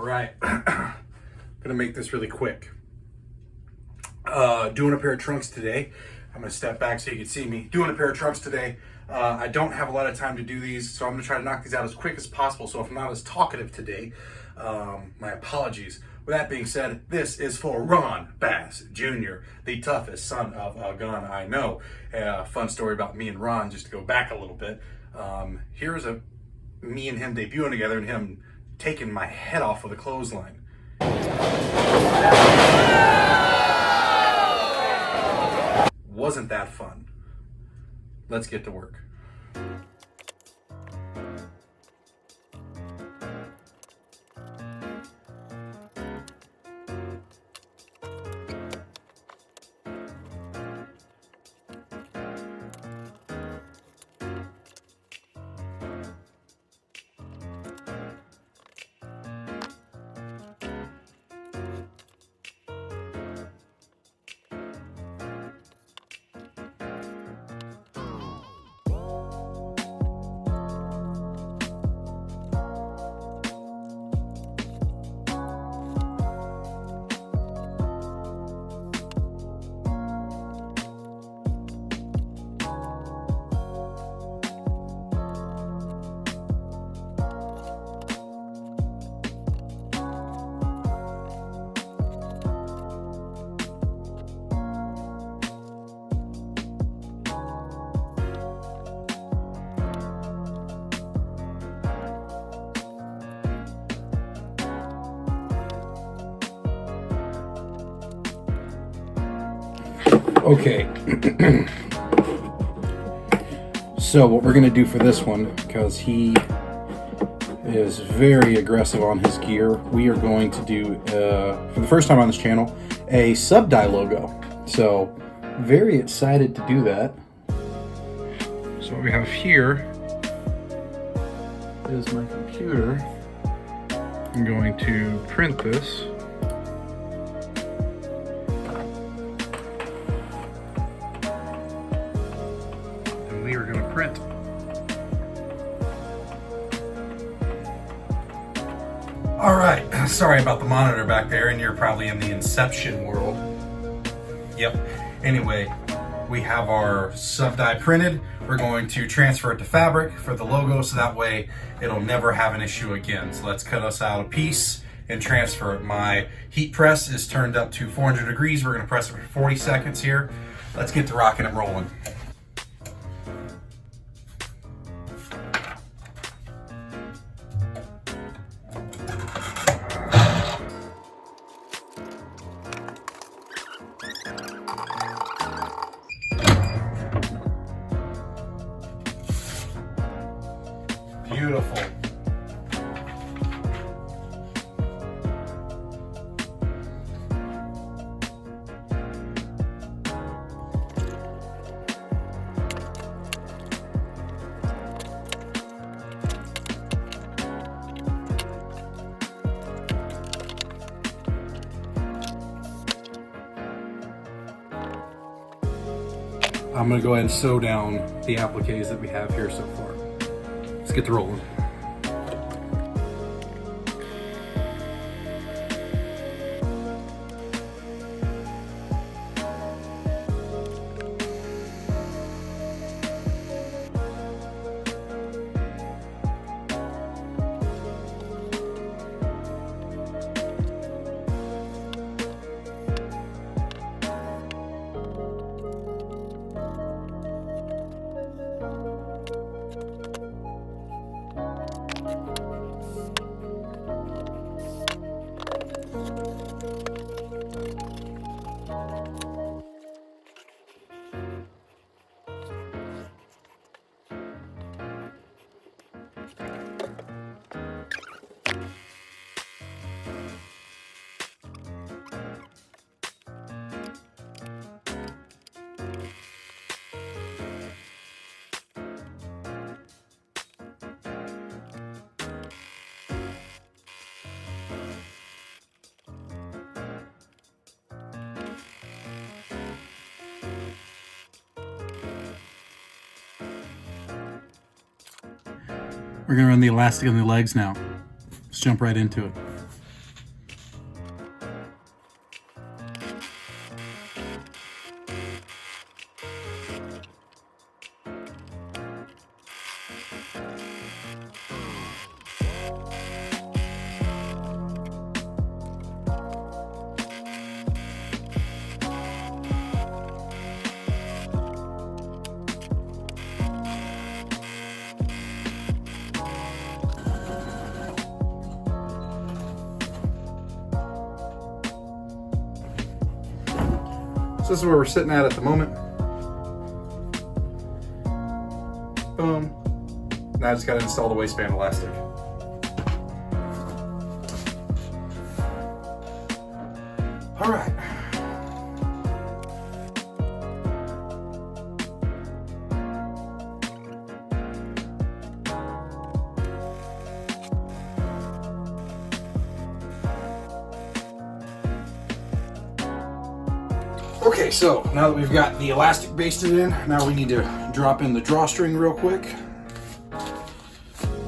right, gonna make this really quick. Doing a pair of trunks today. I'm gonna step back so you can see me. Doing a pair of trunks today. I don't have a lot of time to do these, so I'm gonna try to knock these out as quick as possible. So if I'm not as talkative today, my apologies. With that being said, this is for Ron Bass Jr., the toughest son of a gun I know. Fun story about me and Ron, just to go back a little bit. Here's me and him debuting together and him taking my head off with a clothesline. Wasn't that fun? Let's get to work. Okay, so what we're going to do for this one, because he is very aggressive on his gear, we are going to do, for the first time on this channel, a sub-die logo. So, very excited to do that. So what we have here is my computer. I'm going to print this. We are going to print. All right, sorry about the monitor back there, and you're probably in the Inception world. Yep. Anyway, we have our sub-die printed. We're going to transfer it to fabric for the logo, so that way it'll never have an issue again. So let's cut us out a piece and transfer it. My heat press is turned up to 400 degrees. We're going to press it for 40 seconds here. Let's get to rocking and rolling. Beautiful. I'm going to go ahead and sew down the appliques that we have here so far. Let's get to rolling. We're gonna run the elastic on the legs now. Let's jump right into it. So this is where we're sitting at the moment. Boom. Now I just got to install the waistband elastic. All right. Okay, so now that we've got the elastic basted in, now we need to drop in the drawstring real quick.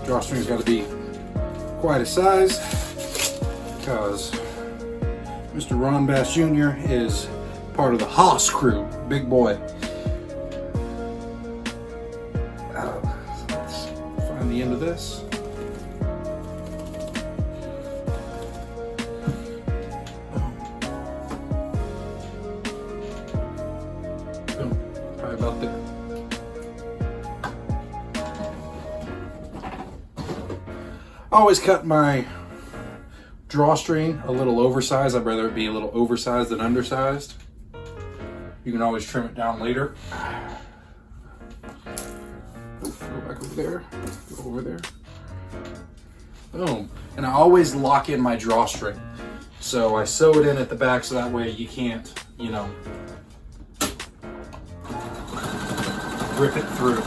Drawstring's got to be quite a size because Mr. Ron Bass Jr. is part of the Haas crew, big boy. Let's find the end of this. Probably about there. I always cut my drawstring a little oversized. I'd rather it be a little oversized than undersized. You can always trim it down later. Go back over there. Go over there. Boom. And I always lock in my drawstring. So I sew it in at the back so that way you can't, you know, rip it through.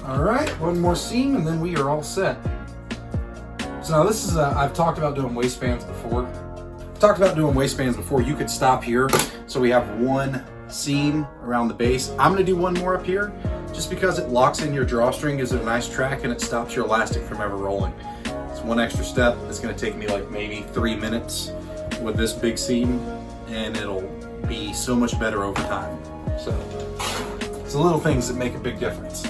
All right, one more seam and then we are all set. So now this is, I've talked about doing waistbands before. You could stop here. So we have one seam around the base. I'm gonna do one more up here just because it locks in your drawstring, gives it a nice track, and it stops your elastic from ever rolling. It's one extra step. It's gonna take me like maybe 3 minutes with this big seam, and it'll be so much better over time. So it's the little things that make a big difference.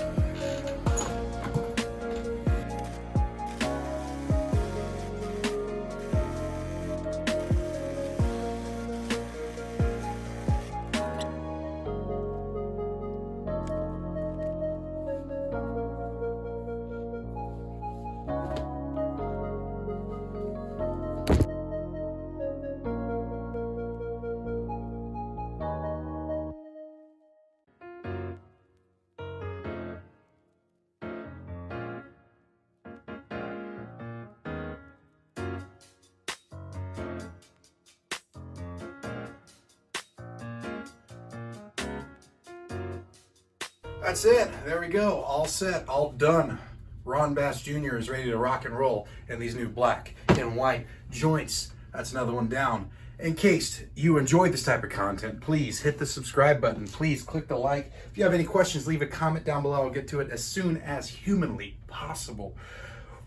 That's it. There we go. All set, all done. Ron Bass Jr. is ready to rock and roll in these new black and white joints. That's another one down. In case you enjoyed this type of content, please hit the subscribe button. Please click the like. If you have any questions, leave a comment down below. I'll get to it as soon as humanly possible.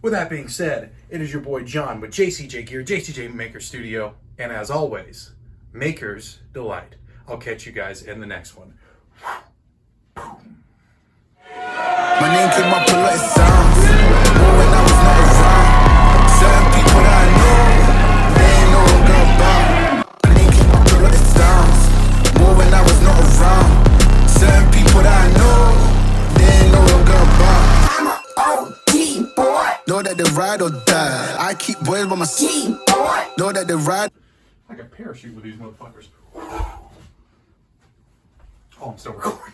With that being said, it is your boy John with JCJ Gear, JCJ Maker Studio. And as always, Maker's Delight. I'll catch you guys in the next one. My name came up a lot of sounds. More when I was not around. Certain people that I know, they ain't know what I'm about. My name came up a lot of sounds. More when I was not around. Certain people that I know, they ain't know what I'm about. I'm a OG boy. Know that they ride or die. I keep boys by my seat, boy. Know that they ride. Like a parachute with these motherfuckers. Oh, I'm still recording.